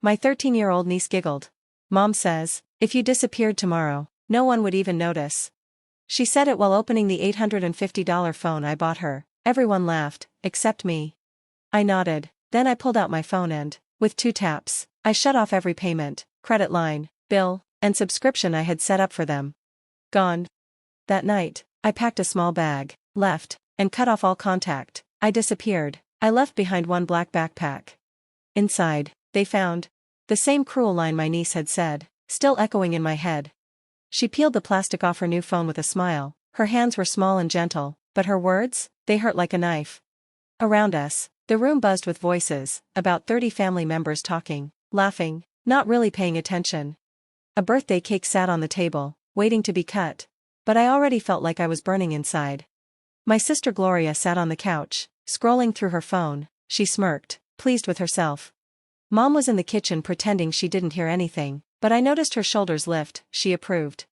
My 13-year-old niece giggled. Mom says, if you disappeared tomorrow, no one would even notice. She said it while opening the $850 phone I bought her. Everyone laughed, except me. I nodded, then I pulled out my phone and, with 2 taps, I shut off every payment, credit line, bill, and subscription I had set up for them. Gone. That night, I packed a small bag, left, and cut off all contact. I disappeared. I left behind one black backpack. Inside, they found the same cruel line my niece had said, still echoing in my head. She peeled the plastic off her new phone with a smile. Her hands were small and gentle, but her words, they hurt like a knife. Around us, the room buzzed with voices, about 30 family members talking, laughing, not really paying attention. A birthday cake sat on the table, waiting to be cut, but I already felt like I was burning inside. My sister Gloria sat on the couch, scrolling through her phone. She smirked, pleased with herself. Mom was in the kitchen pretending she didn't hear anything, but I noticed her shoulders lift. She approved.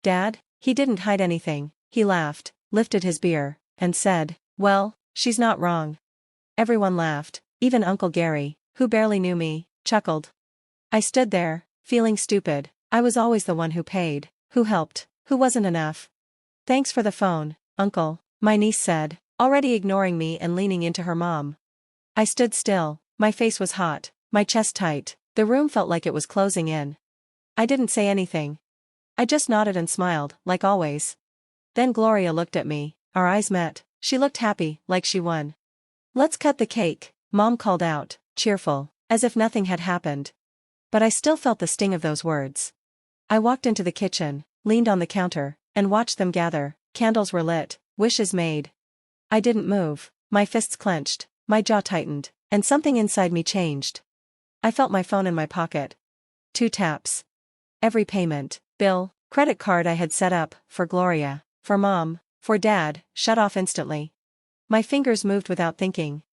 Dad, he didn't hide anything. He laughed, lifted his beer, and said, well, she's not wrong. Everyone laughed, even Uncle Gary, who barely knew me, chuckled. I stood there, feeling stupid. I was always the one who paid, who helped, who wasn't enough. Thanks for the phone, Uncle, my niece said, already ignoring me and leaning into her mom. I stood still, my face was hot, my chest tight, the room felt like it was closing in. I didn't say anything. I just nodded and smiled, like always. Then Gloria looked at me, our eyes met, she looked happy, like she won. Let's cut the cake, Mom called out, cheerful, as if nothing had happened. But I still felt the sting of those words. I walked into the kitchen, leaned on the counter, and watched them gather. Candles were lit, wishes made. I didn't move, my fists clenched, my jaw tightened, and something inside me changed. I felt my phone in my pocket. 2 taps. Every payment, bill, credit card I had set up, for Gloria, for Mom, for Dad, shut off instantly. My fingers moved without thinking.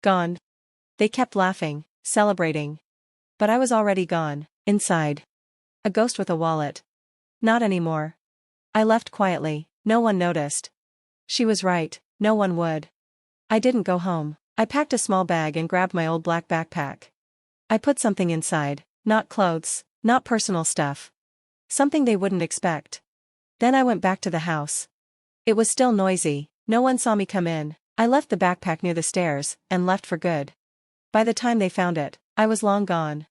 Gone. They kept laughing, celebrating. But I was already gone, inside. A ghost with a wallet. Not anymore. I left quietly, no one noticed. She was right, no one would. I didn't go home. I packed a small bag and grabbed my old black backpack. I put something inside, not clothes, not personal stuff. Something they wouldn't expect. Then I went back to the house. It was still noisy, no one saw me come in. I left the backpack near the stairs, and left for good. By the time they found it, I was long gone.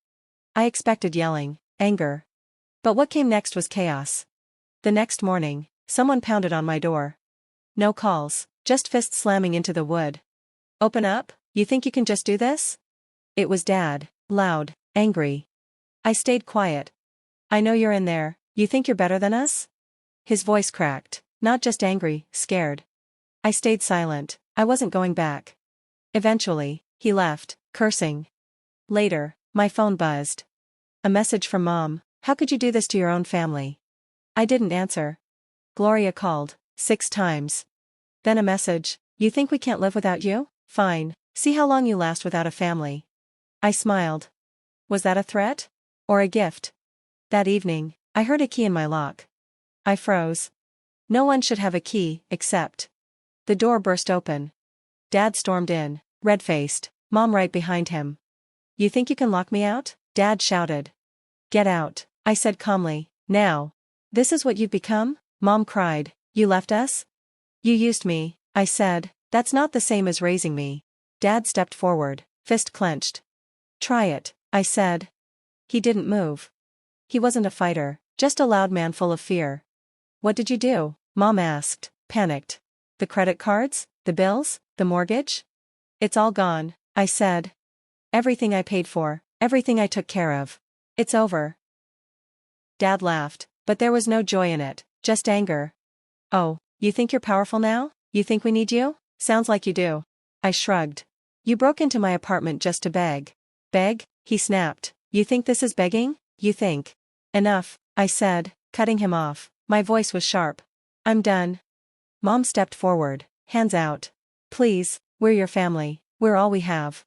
I expected yelling, anger. But what came next was chaos. The next morning, someone pounded on my door. No calls, just fists slamming into the wood. Open up, you think you can just do this? It was Dad, loud, angry. I stayed quiet. I know you're in there, you think you're better than us? His voice cracked, not just angry, scared. I stayed silent, I wasn't going back. Eventually, he left, cursing. Later, my phone buzzed. A message from Mom, how could you do this to your own family? I didn't answer. Gloria called, 6 times. Then a message, you think we can't live without you? Fine, see how long you last without a family. I smiled. Was that a threat? Or a gift? That evening, I heard a key in my lock. I froze. No one should have a key, except. The door burst open. Dad stormed in, red-faced, Mom right behind him. You think you can lock me out? Dad shouted. Get out, I said calmly, now. This is what you've become? Mom cried, you left us? You used me, I said, that's not the same as raising me. Dad stepped forward, fist clenched. Try it, I said. He didn't move. He wasn't a fighter, just a loud man full of fear. What did you do? Mom asked, panicked. The credit cards? The bills? The mortgage? It's all gone, I said. Everything I paid for, everything I took care of. It's over. Dad laughed, but there was no joy in it, just anger. Oh, you think you're powerful now? You think we need you? Sounds like you do. I shrugged. You broke into my apartment just to beg. Beg? He snapped. You think this is begging? You think. Enough, I said, cutting him off. My voice was sharp. I'm done. Mom stepped forward, hands out. Please, we're your family, we're all we have.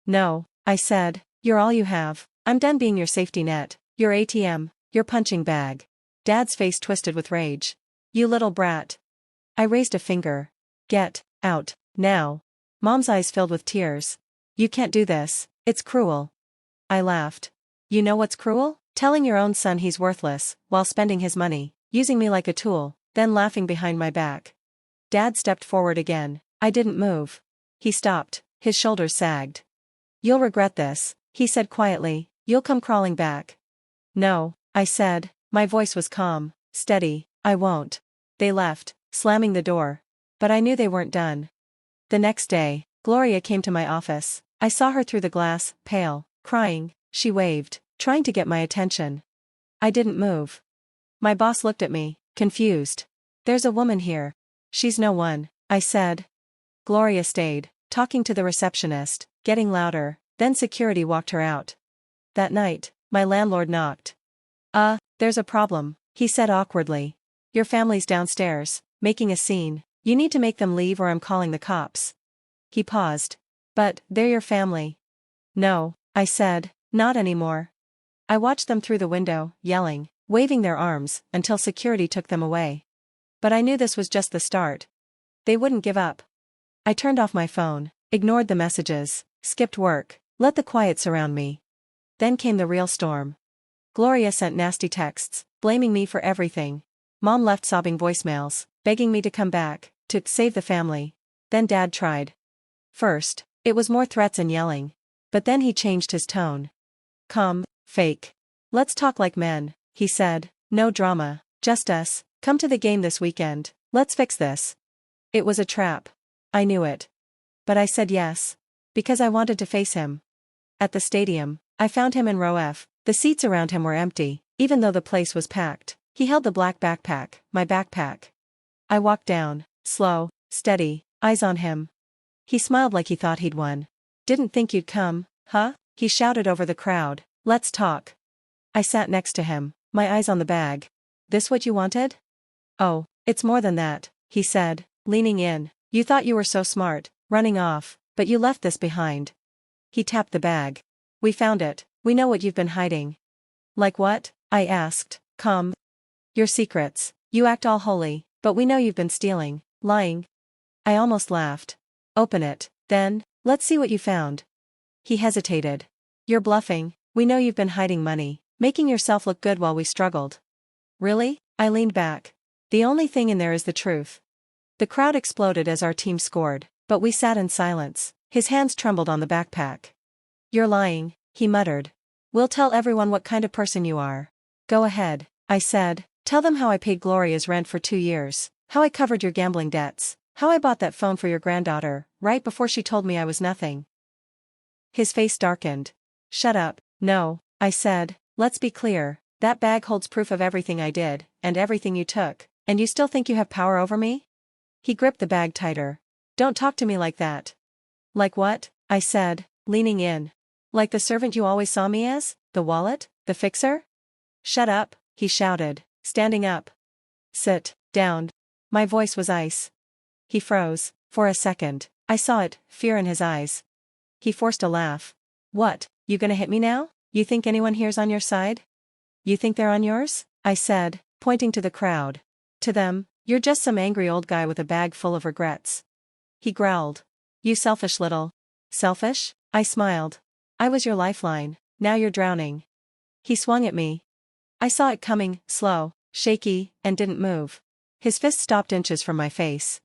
No, I said, you're all you have. I'm done being your safety net, your ATM, your punching bag. Dad's face twisted with rage. You little brat. I raised a finger. Get out, now. Mom's eyes filled with tears. You can't do this, it's cruel. I laughed. You know what's cruel? Telling your own son he's worthless, while spending his money, using me like a tool, then laughing behind my back. Dad stepped forward again. I didn't move. He stopped, his shoulders sagged. You'll regret this, he said quietly. You'll come crawling back. No, I said. My voice was calm, steady. I won't. They left, slamming the door. But I knew they weren't done. The next day, Gloria came to my office. I saw her through the glass, pale, crying. She waved, trying to get my attention. I didn't move. My boss looked at me, confused. There's a woman here. She's no one, I said. Gloria stayed, talking to the receptionist, getting louder, then security walked her out. That night, my landlord knocked. There's a problem, he said awkwardly. Your family's downstairs, making a scene. You need to make them leave or I'm calling the cops. He paused. But, they're your family. No, I said, not anymore. I watched them through the window, yelling, waving their arms, until security took them away. But I knew this was just the start. They wouldn't give up. I turned off my phone, ignored the messages, skipped work, let the quiet surround me. Then came the real storm. Gloria sent nasty texts, blaming me for everything. Mom left sobbing voicemails, begging me to come back, to save the family. Then Dad tried. First, it was more threats and yelling. But then he changed his tone. Come, fake. Let's talk like men, he said. No drama, just us. Come to the game this weekend. Let's fix this. It was a trap. I knew it. But I said yes. Because I wanted to face him. At the stadium, I found him in row F. The seats around him were empty, even though the place was packed. He held the black backpack, my backpack. I walked down, slow, steady, eyes on him. He smiled like he thought he'd won. Didn't think you'd come, huh? He shouted over the crowd. Let's talk. I sat next to him, my eyes on the bag. This what you wanted? Oh, it's more than that, he said, leaning in. You thought you were so smart, running off, but you left this behind. He tapped the bag. We found it. We know what you've been hiding. Like what? I asked. Come. Your secrets. You act all holy, but we know you've been stealing, lying. I almost laughed. Open it, then, let's see what you found. He hesitated. You're bluffing. We know you've been hiding money, making yourself look good while we struggled. Really? I leaned back. The only thing in there is the truth. The crowd exploded as our team scored, but we sat in silence. His hands trembled on the backpack. You're lying, he muttered. We'll tell everyone what kind of person you are. Go ahead, I said. Tell them how I paid Gloria's rent for 2 years, how I covered your gambling debts, how I bought that phone for your granddaughter, right before she told me I was nothing. His face darkened. Shut up. No, I said. Let's be clear. That bag holds proof of everything I did, and everything you took, and you still think you have power over me? He gripped the bag tighter. Don't talk to me like that. Like what? I said, leaning in. Like the servant you always saw me as? The wallet? The fixer? Shut up, he shouted, standing up. Sit down. My voice was ice. He froze. For a second, I saw it, fear in his eyes. He forced a laugh. What, you gonna hit me now? You think anyone here's on your side? You think they're on yours? I said, pointing to the crowd. To them, you're just some angry old guy with a bag full of regrets. He growled. You selfish little. Selfish? I smiled. I was your lifeline, now you're drowning. He swung at me. I saw it coming, slow, shaky, and didn't move. His fist stopped inches from my face.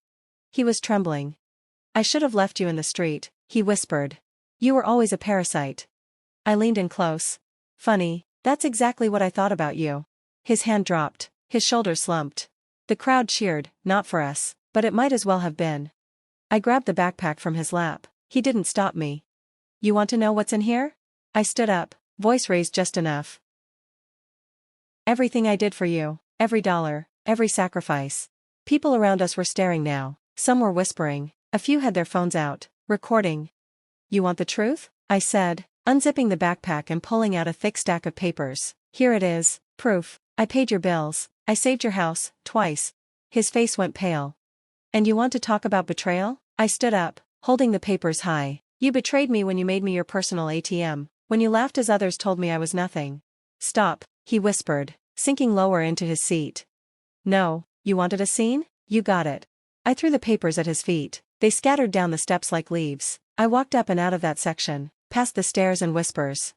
He was trembling. I should have left you in the street, he whispered. You were always a parasite. I leaned in close. Funny, that's exactly what I thought about you. His hand dropped, his shoulders slumped. The crowd cheered, not for us, but it might as well have been. I grabbed the backpack from his lap. He didn't stop me. You want to know what's in here? I stood up, voice raised just enough. Everything I did for you, every dollar, every sacrifice. People around us were staring now. Some were whispering, a few had their phones out, recording. You want the truth? I said, unzipping the backpack and pulling out a thick stack of papers. Here it is, proof. I paid your bills, I saved your house, twice. His face went pale. And you want to talk about betrayal? I stood up, holding the papers high. You betrayed me when you made me your personal ATM, when you laughed as others told me I was nothing. Stop, he whispered, sinking lower into his seat. No, you wanted a scene? You got it. I threw the papers at his feet. They scattered down the steps like leaves. I walked up and out of that section, past the stairs and whispers.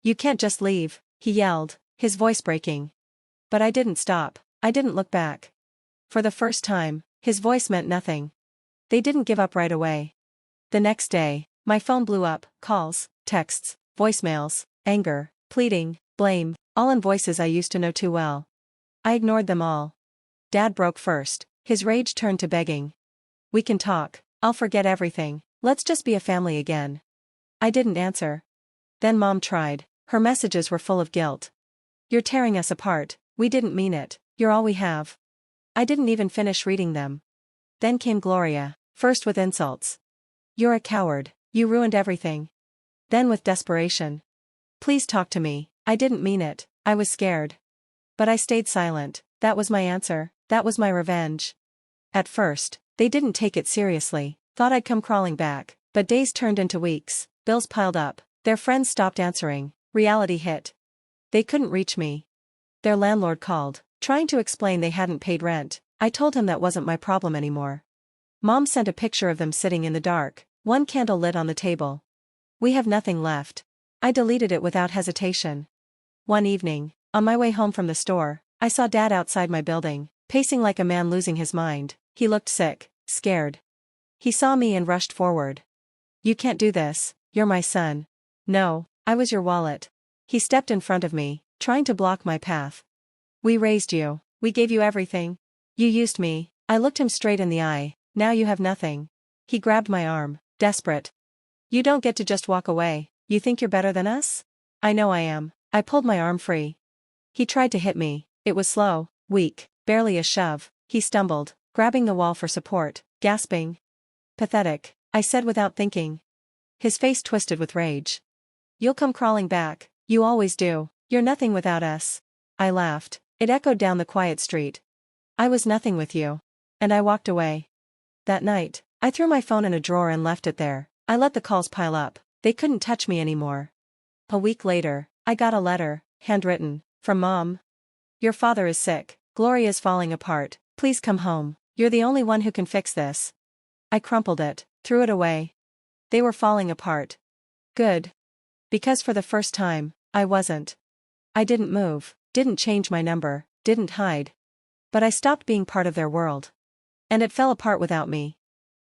You can't just leave, he yelled, his voice breaking. But I didn't stop. I didn't look back. For the first time, his voice meant nothing. They didn't give up right away. The next day, my phone blew up, calls, texts, voicemails, anger, pleading, blame, all in voices I used to know too well. I ignored them all. Dad broke first, his rage turned to begging. We can talk, I'll forget everything, let's just be a family again. I didn't answer. Then Mom tried, her messages were full of guilt. You're tearing us apart, we didn't mean it, you're all we have. I didn't even finish reading them. Then came Gloria, first with insults. You're a coward, you ruined everything. Then with desperation. Please talk to me, I didn't mean it, I was scared. But I stayed silent, that was my answer, that was my revenge. At first, they didn't take it seriously, thought I'd come crawling back, but days turned into weeks, bills piled up, their friends stopped answering, reality hit. They couldn't reach me. Their landlord called, trying to explain they hadn't paid rent. I told him that wasn't my problem anymore. Mom sent a picture of them sitting in the dark, one candle lit on the table. We have nothing left. I deleted it without hesitation. One evening, on my way home from the store, I saw Dad outside my building, pacing like a man losing his mind. He looked sick, scared. He saw me and rushed forward. You can't do this, you're my son. No, I was your wallet. He stepped in front of me, trying to block my path. We raised you, we gave you everything. You used me. I looked him straight in the eye. Now you have nothing. He grabbed my arm, desperate. You don't get to just walk away, you think you're better than us? I know I am. I pulled my arm free. He tried to hit me, it was slow, weak, barely a shove. He stumbled, grabbing the wall for support, gasping. Pathetic, I said without thinking. His face twisted with rage. You'll come crawling back, you always do, you're nothing without us. I laughed, it echoed down the quiet street. I was nothing with you. And I walked away. That night, I threw my phone in a drawer and left it there. I let the calls pile up, they couldn't touch me anymore. A week later, I got a letter, handwritten, from Mom. Your father is sick, Gloria's falling apart, please come home, you're the only one who can fix this. I crumpled it, threw it away. They were falling apart. Good. Because for the first time, I wasn't. I didn't move, didn't change my number, didn't hide. But I stopped being part of their world. And it fell apart without me.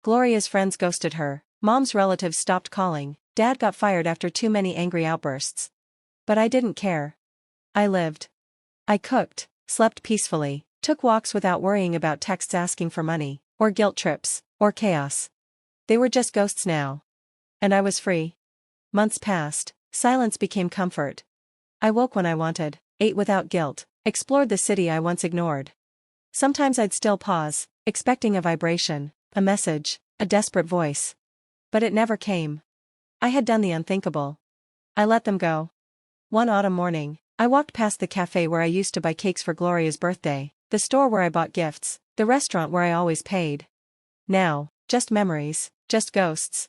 Gloria's friends ghosted her, Mom's relatives stopped calling, Dad got fired after too many angry outbursts. But I didn't care. I lived. I cooked, slept peacefully, took walks without worrying about texts asking for money, or guilt trips, or chaos. They were just ghosts now. And I was free. Months passed, silence became comfort. I woke when I wanted, ate without guilt, explored the city I once ignored. Sometimes I'd still pause, expecting a vibration, a message, a desperate voice. But it never came. I had done the unthinkable. I let them go. One autumn morning, I walked past the cafe where I used to buy cakes for Gloria's birthday, the store where I bought gifts, the restaurant where I always paid. Now, just memories, just ghosts.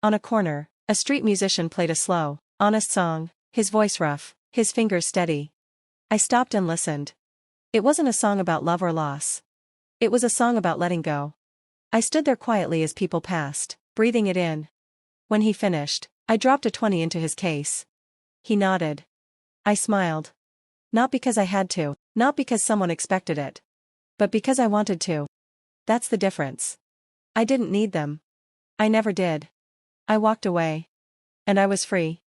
On a corner, a street musician played a slow, honest song, his voice rough, his fingers steady. I stopped and listened. It wasn't a song about love or loss. It was a song about letting go. I stood there quietly as people passed, breathing it in. When he finished, I dropped a 20 into his case. He nodded. I smiled. Not because I had to, not because someone expected it. But because I wanted to. That's the difference. I didn't need them. I never did. I walked away. And I was free.